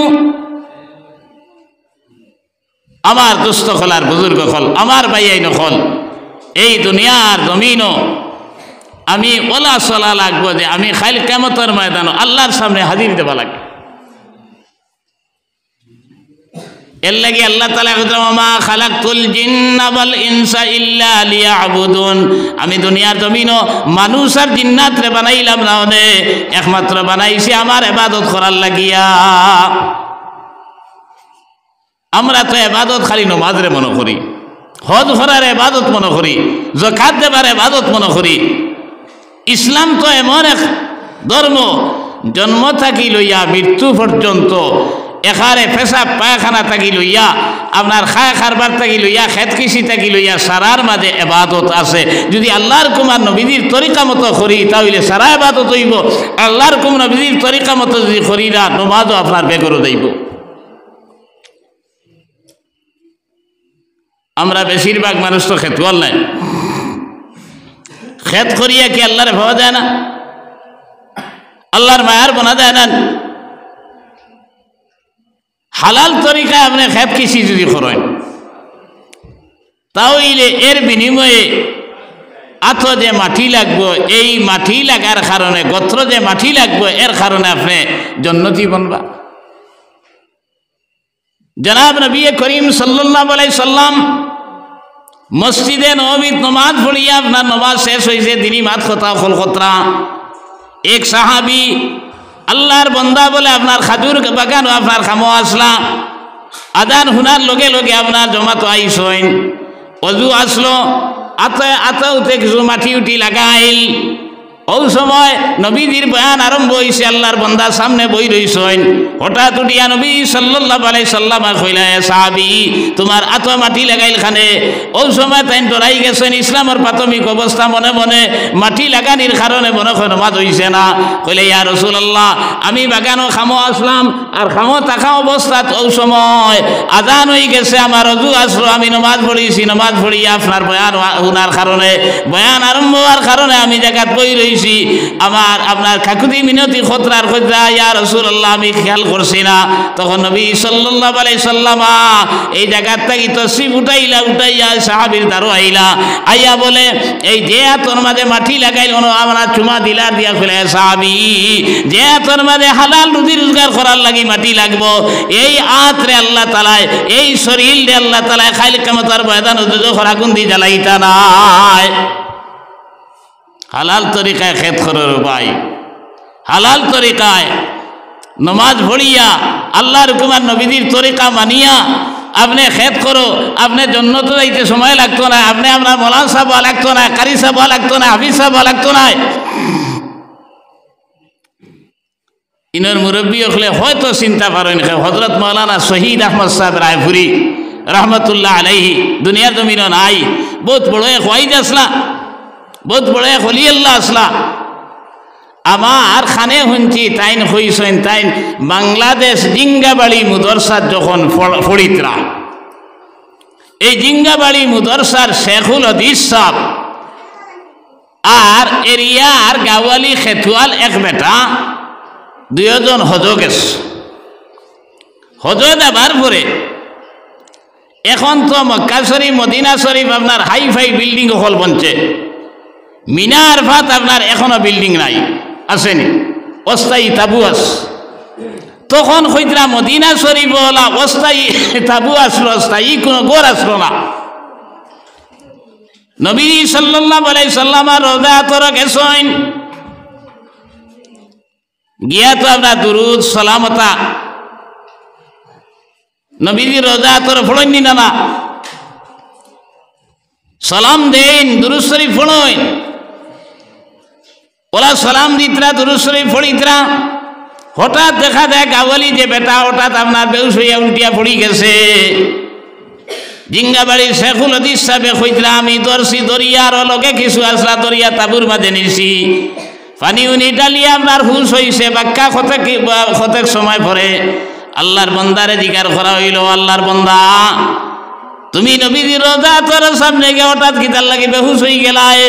আমার দুস্থ হল আর বুজুর্গ হল, আমার ভাইয়াই নকল, এই দুনিয়ার জমিনও আমি ওলা চলা লাগবো যে আমি খাইল কিয়ামতের ময়দানও আল্লাহর সামনে হাজির দেবা লাগে। এর লাগি আল্লাহ তাআলা মা খালাকতুল জিন্না ওয়াল ইনসা ইল্লা লিয়াবুদুন, আমি দুনিয়ার জমিনও মানুষ আর জিন্নাত রে বানাইলাম না, একমাত্র বানাইছি আমার ইবাদত করার লাগিয়া। আমরা তো ইবাদত খালি নামাজ রে মনে করি, হজ করার ইবাদত মনে করি, যাকাত দেবার ইবাদত মনে করি। ইসলাম তো এমন এক ধর্ম, জন্ম থাকি লইয়া মৃত্যু পর্যন্ত এখানে পেশাব পায়খানা থাকি লইয়া আপনার খায় খারবার থাকি লইয়া খেত কৃষি থাকি লইয়া সারার মাঝে এবাদত আছে। যদি আল্লাহর কুমার নবীর তরিকা মতো করি তাহলে সারা এবাদত হইব, আল্লাহর কুমার নবীর তরিকা মতো যদি করি না নমাজও আপনার বেগরও দেব। আমরা বেশিরভাগ মানুষ তো খেত কর নাই, খেত করিয়া কি আল্লাহরে ভাবা যায় না, আল্লাহর মায়ার বনা যায় না। হালাল তরিকায় আপনি খেত কৃষি যদি করেন তাহলে এর বিনিময়ে আত যে মাটি লাগবো, এই মাটি লাগার কারণে গোত্র যে মাটি লাগবো এর কারণে আপনি জন্নতি বনবা। জনাব নবী করিম সাল্লাল্লাহু আলাইহি সাল্লাম মসজিদে নববীত নমাজ পড়িয়া আপনার নমাজ শেষ হয়েছে, দিনই মাত কথা কলকতরা এক সাহাবি আল্লাহর বন্দা বলে আপনার খাজুর বাগান আপনার খামো আসলা, আদান হুনার লগে লগে আপনার জমাতো আইসইন, অজু আসলো, আতা উঠে কিছু মাটি উঠি লাগাইল, ওই সময় নবীজির বয়ান আরম্ভ হয়েছে, আল্লাহর বান্দার সামনে বই রইছেন। হঠাৎ উঠিয়া নবী সাল্লাল্লাহু আলাইহি সাল্লাম কইলা, সাহাবী তোমার আতো মাটি লাগাইল খানে। ওই সময় তাই ডরাই গেছেন, ইসলামের প্রাথমিক অবস্থা মনে মনে মাটি লাগানির কারণে মনে হয় নমাজ হইছে না। কইলে ইয়া রাসূলুল্লাহ আমি বাগানো খামো আসলাম, আর খামো থাকা অবস্থাত ওই সময় আজান হয়ে গেছে, আমার অজু আসলো, আমি নমাজ পড়িছি, নমাজ পড়িয়া আপনার বয়ান শোনার কারণে, বয়ান আরম্ভ হওয়ার কারণে আমি জায়গাত বই রইছি। আপনার কাকুতি মিনতি খতরার খতরা ইয়া রাসূলুল্লাহ আমি খেয়াল করছি না। তখন নবী সাল্লাল্লাহু আলাইহি সাল্লাম এই জায়গার থেকে তসরিফ উঠাইয়া সাহাবীর দ্বারো আইলা, আইয়া বলে এই যে তোর মাঝে মাটি লাগাইল আমরা চুমা দিলার দিয়া ফেলে, সাহাবী যে তোর মাঝে হালাল রুজি রোজগার করার লাগি মাটি লাগবো, এই আত্রে আল্লাহ তাআলা এই শরীর রে আল্লাহ তাআলা খাইল কিয়ামতের ময়দান আগুন দিয়ে জ্বালাইতা নাই। হালাল তরিকায় খেত করার ভাই, হালাল তরিকায় নমাজ পড়িয়া আল্লাহর হুকুমার নবীদের তরিকা মানিয়া আপনি খেত করো, আপনি জন্নত যাইতে সময় লাগতো না, আপনি আপনার মৌলানা সাহেব লাগতো না, কারি সাহেব লাগতো না, হাফিজ সাহেব লাগতো না। ইনর মুরব্বী হলে হয়তো চিন্তা করেন হযরত মাওলানা শহীদ আহমদ সাহেব রায়পুরি রহমতুল্লাহ আলাইহি দুনিয়ার জমিন নাই, বহুত বড় এক ওয়াইজ আসলা, বহুত বড় এক ওলি আল্লাহ আসলা। আমার খানে শুনছি তাইন হইছেন, তাইন বাংলাদেশ জিঙ্গাবাড়ি মুদরসার যখন ফড়িতরা, এই জিঙ্গাবাড়ি মুদরসার শেখুল হদিস সাহেব আর এরিয়ার গাওয়ালি খেতুয়াল এক বেটা দুজন হজ গেছে। হজ দেবার পরে এখন তো মক্কা শরীফ মদিনা শরীফ আপনার হাই ফাই বিল্ডিং হল বনছে, মিনার ভাত আপনার এখনো বিল্ডিং নাই, আসেনি, অস্থায়ী তাবু আস। তখন হইতরা মদিনা শরীফ ওলা অস্থায়ী তাবু আসলো, অস্থায়ী কোনো গোর আসলো না। নবী সাল্লাল্লাহু আলাইহি সাল্লাম রোজা তোর গেছেন, গিয়া তো আপনার দুরুদ সালামতা নবীজি রোজা তোর ফড়েননি না, সালাম দেন, দুরুদ শরীফ ফড়েন, ওলা সালাম দিতরা, দুরুদ শরীফ ফড়িতরা। হঠাৎ দেখা দেয় গাওয়ালি যে বেটা হঠাৎ আপনার বেউস হইয়া উল্টিয়া পড়ি গেছে। জিঙ্গাবাড়ির শেখুল হদিস সাহেবে কইতরা আমি দর্শি দরিয়ার লগে কিছু আসলা, দরিয়া তাবুর মাঝে নিছি, পানি উনি ডালিয়া আপনার হুশ হইছে, বাক্কা খতেক সময় পরে আল্লাহর বন্দারে জিকার করা হইল, আল্লাহর বন্দা তুমি নবীজির রোজা তোর সামনে গিয়ে হঠাৎ গীতার লাগে বেহুশ হয়ে গেলায়।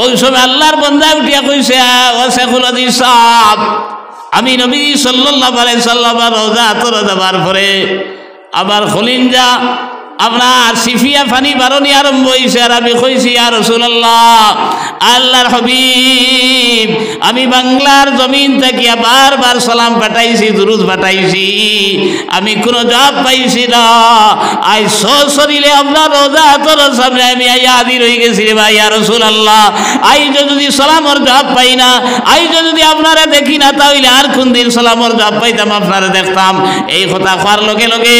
ওই সময় আল্লাহর বন্দা উঠিয়া কইছে, ও শেখুল হদিস সাহেব আমি নবী সাল্লাল্লাহু আলাইহি সাল্লাম রোজা তোর দেবার পরে আবার খলিঞ্জা আপনার সিফিয়া ফানি বারণি আরম্ভ হয়েছে, আর আমি কইছি ইয়া রাসূলুল্লাহ আল্লাহর হাবিব আমি বাংলার জমিন থেকে বারবার সালাম পাঠাইছি, দুরুদ পাঠাইছি, আমি কোনো জবাব পাইছি না। আই সশরীরে আপনার রোজা তোর সামনে আমি আইয়া হাজির হয়ে গেছি রে ভাই ইয়া রাসূলুল্লাহ, আইজ যদি সালামর জবাব পাই না, আইজ যদি আপনারা দেখি না, তাহলে আর কোন দিন সালামর জবাব পাইতাম, আপনারা দেখতাম। এই কথা হওয়ার লগে লগে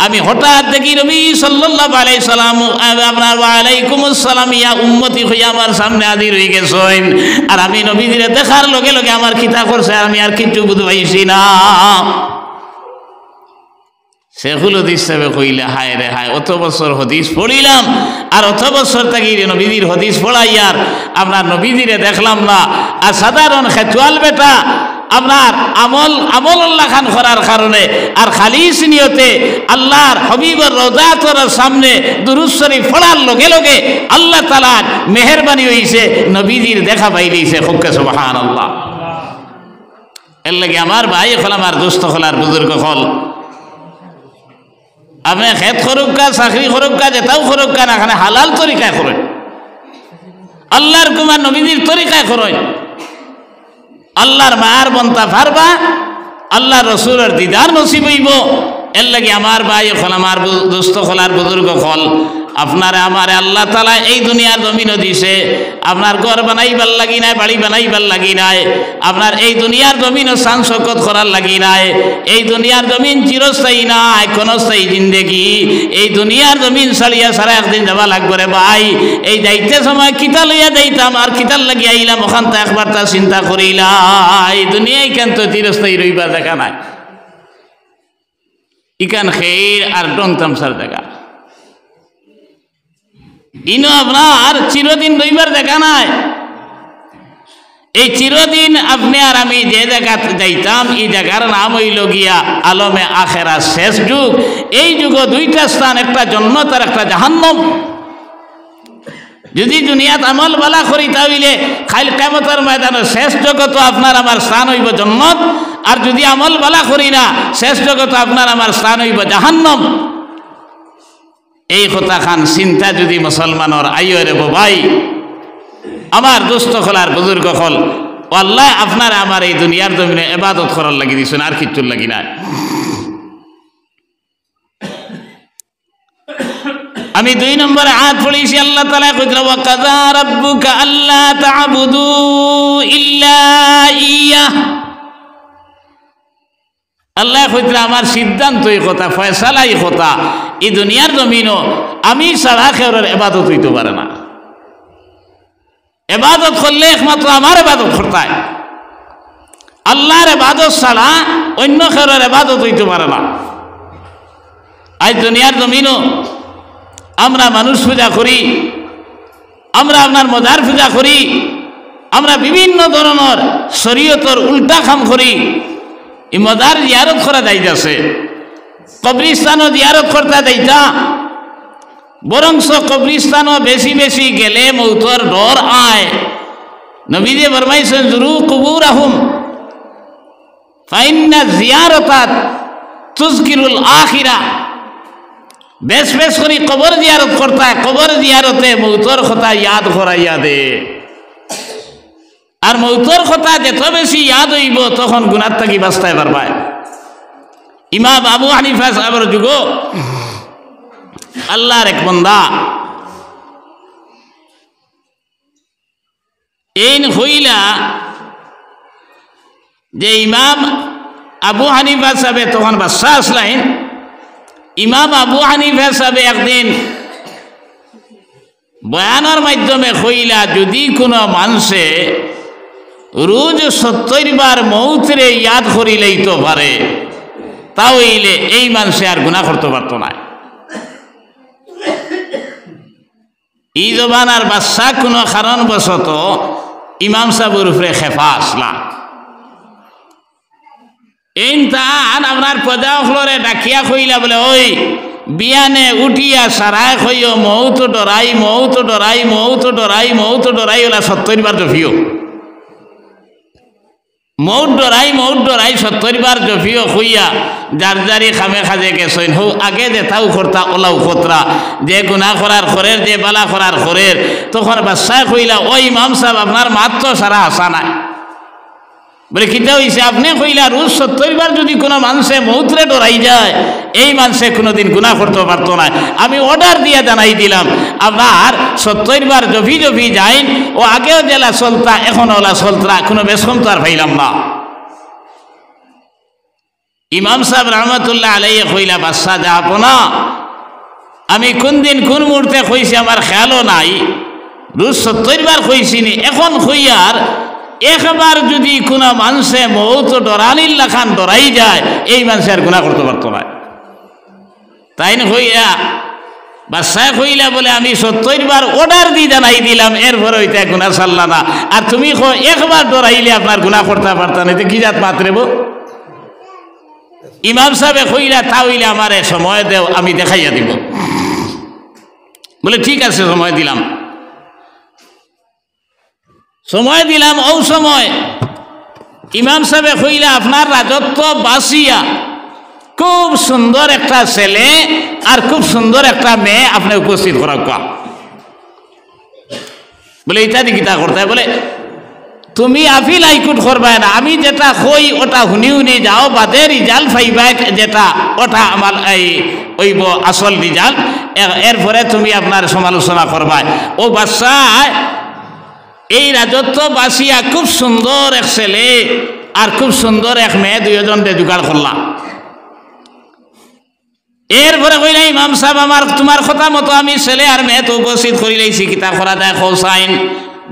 আমি হঠাৎ দেখি নবী সাল্লাল্লাহু আলাইহি সাল্লাম আপনার ওয়া আলাইকুমুস সালাম ইয়া উম্মতি হইয়া আমার সামনে হাজির হয়ে গেছেন, আর আমি নবীজিরে দেখার লগে লগে আমার খিতা করছে, আমি আর কিচ্ছু বুঝতে পাইছি না। শেখুল হদিস সাহেব কইলে হায় রে হায়, অত বছর হদিস পড়িলাম আর অত বছর থাকি নবীজির হদিস পড়াই আর আপনার নবীজিরে দেখলাম না। আর সাধারণ খেতুয়াল বেটা আপনার আমল আল্লাহ খান করার কারণে আর খালিস নিয়তে আল্লাহর হবিবর রোজা তোর সামনে দুরূদ শরীফ পড়ার লগে লগে আল্লাহ তাআলার মেহেরবানি হইছে, নবীজির দেখা পাইলেইছে। খুবকে সুবহানাল্লাহ। এর লাগে আমার ভাই হল, আমার দোস্ত হল, আর বুজুর্গ হল, আপনি খেত খরুকা চাকরি খরুকা যেটাও খরুকা না, এখানে হালাল তরিকায় করেন, আল্লাহর কুমার নবীজির তরিকায় করেন, আল্লাহর মায়ার বন্তা ফারবা, আল্লাহ রসুলের দিদার নসিব হইব। এর লাগে আমার ভাই হল, আমার দোস্ত হল, আর বুজুর্গ হল, আপনারে আমারে আল্লাহ তাআলা এই দুনিয়ার জমিনও দিছে, আপনার ঘর বানাইবার লাগি নাই, বাড়ি বানাইবার লাগি নাই, আপনার এই দুনিয়ার জমিনও শান শৌকত করার লাগি নাই। এই দুনিয়ার জমিন চিরস্থায়ী নাই, ক্ষণস্থায়ী জিন্দেগি। এই দুনিয়ার জমিন ছাড়িয়া সারা একদিন যাবা লাগবে রে ভাই। এই যাইতে সময় কিতা লইয়া যাইতাম আর কিতার লাগি আইলাম, ওখান তো একবার তা চিন্তা করিলাম। এই দুনিয়ায় কেন তো চিরস্থায়ী রইবার দেখা নাই, ইকান খের আর ডং তামসার দেখা। ইনো আপনার চিরদিন রইবার দেখা নাই। এই চিরদিন আপনি আর আমি যে জায়গা যাইতাম, এই জায়গার নাম হইল গিয়া আলমে আখেরা, শেষ যুগ। এই যুগে দুইটা স্থান, একটা জান্নাত আর একটা জাহান্নাম। যদি দুনিয়াত আমল বালা করি তাহলে খাইল কিয়ামতের ময়দানে শেষ জগত আপনার আমার স্থান হইব জান্নাত, আর যদি আমল বালা করি না শেষ জগত আপনার আমার স্থান হইব জাহান্নাম। এই কথা খান চিন্তা যদি মুসলমানের আইয় রে ভাই, আমার দোস্ত খোলার বুজুর্গ হল, আল্লাহ আপনার আমার এই দুনিয়ার জমিনে ইবাদত করার লাগি দিছেন, আর কিচ্ছুর লাগি না। আমি 2 নম্বরে আয়াত পড়েছি, আল্লাহ তাআলা কইলেন ওয়া কাযা রাব্বুকা আল্লা তা'বুদু ইল্লা ইয়্যাহ। আল্লাহ কইলেন আমার সিদ্ধান্ত এই কথা, ফয়সালা এই কথা, এই দুনিয়ার জমিনও আমি ছাড়া কারোর ইবাদত হইতে পারে না। ইবাদত করলে একমাত্র আমার ইবাদত করতে হয়, আল্লাহর ইবাদত ছাড়া অন্য কারোর ইবাদত হইতে পারে না। আজ দুনিয়ার জমিনও আমরা মানুষ পূজা করি, আমরা আপনার মজার পূজা করি, আমরা বিভিন্ন ধরনের শরীয়তের উল্টা কাম করি। এই মজার জিয়ারত করা যাইতেছে, কবরিস্তানও জিয়ারত করতে যাইতা, বরংস কবরিস্তানও বেশি বেশি গেলে মৌতর ডর আয়। নবীজি ফরমাইছেন জুরু কুবুরাহুম ফাইন্না জিয়ারতাত তুযকিরুল আখিরা। বেশ বেশ করে কবর জিয়ারত করতা, কবর জিয়ারতে মৌতর কথা ইয়াদ করাইয়া দে। আর মৌতর কথা যত বেশি ইয়াদ হইব তখন গুনার থাকি বাঁচতে পারবা। ইমাম আবু হানিফা সাহেবের যুগ আল্লাহর এক বান্দা এই হইলা যে ইমাম আবু হানিফা সাহেব তখন বাদশা আসলেন। ইমাম আবু হানিফা সাহেব একদিন বয়ানের মাধ্যমে কইলা যদি কোনো মানুষে রোজ 70 বার মৌতরে ইয়াদ করিলেই তো পারে, তাহলে এই মানুষে আর গুনাহ করতে পারত না। এই জমানার বাদশা কোনো কারণবশত ইমাম সাহেবের উপরে খেপা আসলা। এইটান আপনার প্রজা হলরে ডাকিয়া কইলা বলে ওই বিয়ানে উঠিয়া সারায় কইও মৌত ডরাই মৌত ডরাই মৌত ডরাই মৌত ডরাই ওলা 70 বার জফিও, মৌত ডরাই 70 বার জফিও কইয়া যার যারি খামে খাজে গেছেন। হো আগে যে তাও করতা ওলাও খতরা, যে গুনাহ করার খরের যে বালা করার খরের। তখন বাদশাহ কইলা ওই ইমাম সাহেব আপনার মাত্র সারা আসা নাই। বলে কিতা হইছে? আপনি কইলা রোজ 70 বার যদি কোনো মানুষে মৌতরে ডরাই যায় এই মানুষে কোনোদিন গুনাহ করতে পারতো না। আমি অর্ডার দিয়ে জানাই দিলাম আপনার 70 বার জফি জফি যাইন, ও আগেও জেলা চলতা এখন ওলা চলতা, কোনো বেশম তো আর পাইলাম না। ইমাম সাহেব রহমতুল্লাহ আলাইহি কইলা বাদশা যা আপনা, আমি কোন দিন কোন মুহূর্তে কইছি আমার খেয়ালও নাই, রোজ 70 বার কইছিনি। এখন কইয়ার একবার যদি কোনো মানুষে মৌত ডরানির লাখান ডরাই যায় এই মানুষে আর গুনাহ করতে পারতো না। তাই না হইয়া বাদশাহ কইলা বলে আমি 70 বার অর্ডার দিয়ে জানাই দিলাম, এরপরে হইতে গুনাহ ছাড়লা না। আর তুমি একবার ডরাইলে আপনার গুনাহ করতে পারতাম না, কি জাত মাত্রেব? ইমাম সাহেব কইলা তা হইলে আমারে সময় দেও, আমি দেখাইয়া দিব। বলে ঠিক আছে সময় দিলাম। সময় দিলাম। ও সময় ইমাম সাহেব কইলা আপনার রাজত্ব বাসিয়া খুব সুন্দর একটা ছেলে আর খুব সুন্দর একটা মেয়ে আপনি উপস্থিত করা। বলে এটা দিকিতা করতে বলে তুমি আপিল হাইকোর্ট করবাই না, আমি যেটা কই ওটা শুনি শুনি যাও, বাদে রিজাল্ট ফাইবাই যেটা ওটা আমার এই ওইব আসল রিজাল্ট। এরপরে তুমি আপনার সমালোচনা করবা। ও বাদশাহ এই রাজত্ব বাসিয়া খুব সুন্দর এক ছেলে আর খুব সুন্দর এক মেয়ে দুইজন জোগাড় করলাম। এরপরে কইলা ইমাম সাহেব আমার তোমার কথা মতো আমি ছেলে আর মেয়ে তো উপস্থিত করি লাইছি, কিতা করা যায় হোসাইন?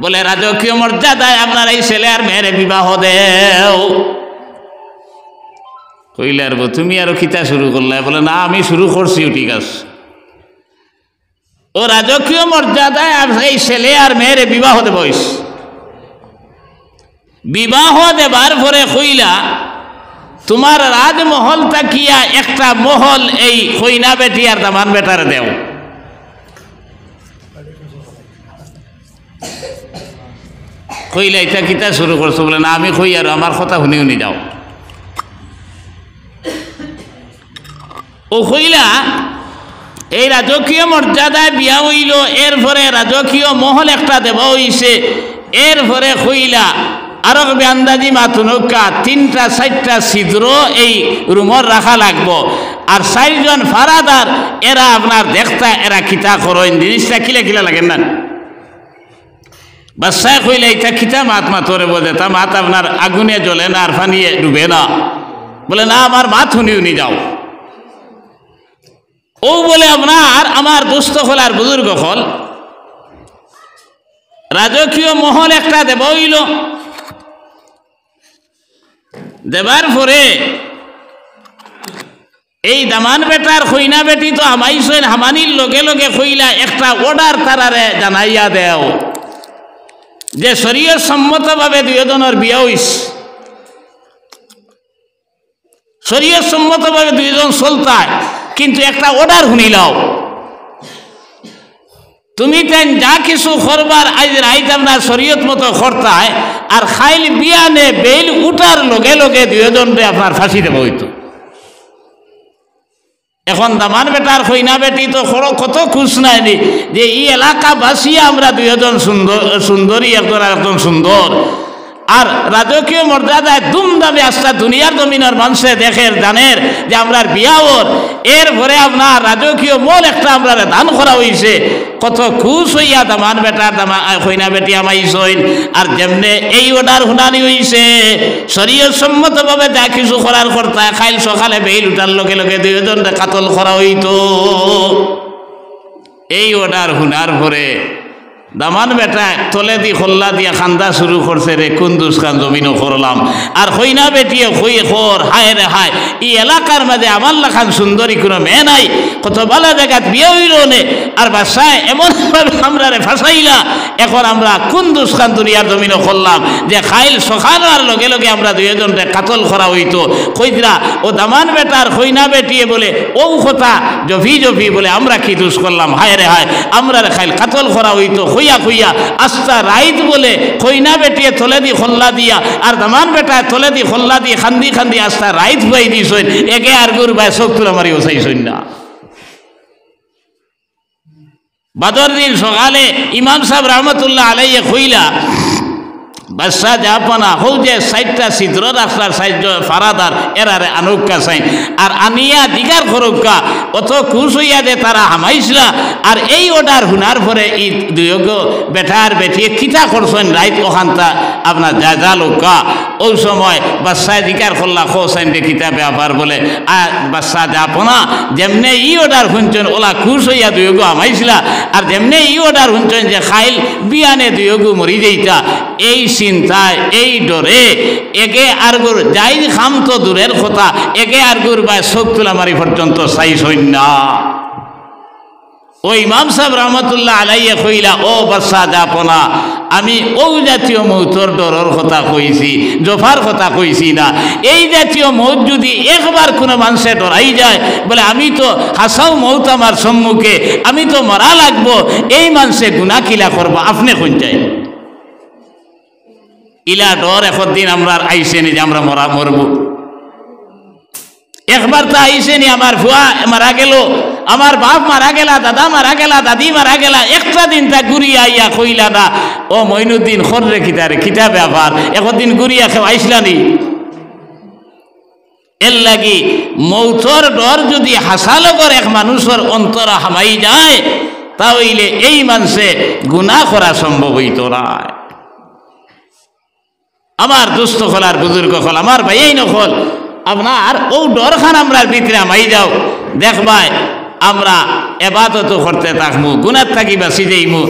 বলে রাজকীয় মর্যাদায় আপনার এই ছেলে আর মেয়ের বিবাহ দেও। কইলে আর তুমি আরো কিতা শুরু করলে? বলে না আমি শুরু করছি। ঠিক আছে, ও রাজকীয় মর্যাদায় এই ছেলে আর মেয়ের বিবাহ দেব। বিবাহ দেবার পরে কইলা তোমার রাজমহল তাকিয়া একটা মহল এই কইনা বেটি আর দামান বেটার দেও। কইলা এটা কিতা শুরু করছো? বলে না আমি কই আর আমার কথা শুনি শুনি যাও। ও কইলা এই রাজকীয় মর্যাদায় বিয়া হইল, এরপরে রাজকীয় মহল একটা দেওয়া হইছে। এরপরে কইলা আরো আন্দাজি মাতুনকা 3টা 4টা ছিদ্র এই রুমর রাখা লাগবো, আর 4 জন ফারাদার এরা আপনার দেখতা এরা কিতা করেন, জিনিসটা কিলা কিলা লাগেন না। বাদশাহ কইলা এটা কিতা মাত মাতরে বোঝে? তা মাত আপনার আগুনে জ্বলে না আর ফানিয়ে ডুবে না? বলে না আমার মাত শুনি শুনি যাও। ও বলে আপনার আমার দুস্থ হল আর বুজুর্গ হল রাজকীয় মহল একটা দেব হইল। দেবার পরে এই দামান বেটার কইনা বেটি তো হামাইছেন, হামানির লগে লগে কইলা একটা অর্ডার তারারে জানাইয়া দেও যে শরীয়ত সম্মতভাবে দুইজনের বিয়া হইছে, শরীয়ত সম্মতভাবে দুইজন চলতায়, কিন্তু একটা অর্ডার শুনিলাও তুমি তেন যা কিছু করবার আজ রাইতাম না শরীয়ত মতো করতায়, আর খাইল বিয়ানে বেল উঠার লগে লগে দুইজনরে আপনার ফাঁসি দেব হইতো। এখন দামান বেটার কইনা বেটি তো কত খুশ নাইনি যে এই এলাকা বাসিয়া আমরা দুইজন সুন্দরী একজন আর একজন সুন্দর, আর রাজকীয় মর্যাদায় দুমদামে আসটা দুনিয়ার জমিনের মানুষে দেখের জানের যে আমরা বিয়াওর। এরপরে আপনার রাজকীয় মল একটা আমরা দান করা হয়েছে, কত খুশ হইয়া দামান বেটার কইনা বেটি আমাইছেন। আর যেমনে এই অর্ডার শুনানি হয়েছে শরীয়ত সম্মতভাবে যা কিছু করার কর্তা খাইল সকালে বেইল উঠার লগে লগে দুইজন কাতল করা হইতো। এই অর্ডার শুনার পরে দামান বেটা তলে দি খোল্লা দিয়া খান্দা শুরু করছে, রে কুন্দুস খান জমিনও করলাম। আর কইনা বেটিয়ে কই খর হায় রে হায়, এই এলাকার মাঝে আমার লাখান সুন্দরী কোনো মেয়ে নাই, কত ভালো জায়গাত বিয়ে হইল নে, আর বাসায় এমনভাবে আমরা রে ফাঁসাইলা। এখন আমরা কুন্দুস খান দুনিয়ার জমিনও করলাম যে খাইল সখানোর লগে লগে আমরা দুইজনকে কাতল করা হইতো। কইরা ও দামান বেটার কইনা বেটিয়ে বলে ও কথা জফি জফি বলে আমরা কি দোষ করলাম, হায় রে হায় আমরা রে খাইল কাতল করা হইতো। খুইয়া খুইয়া আস্তা রাইত বলে কইনা বেটিয়ে তলে দি খোল্লা দিয়া আর দামান বেটায় তলে দি খোল্লা দিয়ে খান্দি খান্দি আস্তা রাইত বাই দিছইন, একে আর গুর বাই চোখ তুলা মারি ওসাইছইন না। বাদর দিন সকালে ইমাম সাহেব রহমতুল্লাহ আলাইহি কইলা বাদশাহ জাপানা হৌ যে 4টা ছিদ্র রাস্তার 4 ফারাদার এরারে আনুকা চাই, আর আনিয়া দিগার খরকা অত খুশ হইয়া যে তারা হামাইছিলা। আর এই অর্ডার শুনার পরে এই দুয়োগ বেটার বেটিয়ে কিতা করছেন রাইত ওখানটা আপনার যা যা লোকা। ওই সময় বাদশাহ দিগার করলা খোসাইন দে কিতা ব্যাপার বলে, আর বাদশাহ জাপানা যেমনে ই অর্ডার শুনছেন ওলা খুশ হইয়া দুয়োগ হামাইছিলা, আর যেমনে ই অর্ডার শুনছেন যে খাইল বিয়ানে দুয়োগ মরি যাইতা, এই চিন্তায় এই ডরে একে আর গুর যাই খাম তো দূরের কথা, একে আর গুর বাই চোখ তুলা মারি পর্যন্ত চাইছইন না। ও ইমাম সাহেব রহমতুল্লাহ আলাইহি কইলা ও বাদশাহ জাপনা আমি ও জাতীয় মৌতর ডরর কথা কইছি, জফার কথা কইছি না। এই জাতীয় মৌত যদি একবার কোনো মানুষে ডরাই যায় বলে আমি তো হাসাও মৌত আমার সম্মুখে, আমি তো মরা লাগবো, এই মানুষে গুনাহ কিলা করবো আপনি কোন চাই? ইলা ডর একদিন আমরা আইসেনি যে আমরা মরব। একবার তো আইসেনি আমার ভুয়া মারা গেল, আমার বাপ মারা গেলা, দাদা মারা গেলা, দাদি মারা গেলা, একটা দিন তা ঘুরিয়া আইয়া কইলা না ও মইনুদ্দিন খররে খিতারে খিতা ব্যাপার একদিন ঘুরিয়া খেয়ে আইসলানি। এর লাগি মৌতর ডর যদি হাসালগর এক মানুষের অন্তর হামাই যায় তাহলে এই মানুষে গুনাহ করা সম্ভব হইত না। আমার দুস্থ হল আর বুজুর্গ হল আমার ভাইয়াই নকল আপনার ও ডরখান আমরার ভিতরে হামাই যাও দেখবাই আমরা এবাদত করতে থাকবো গুনার থাকি বাঁচি যাইমু।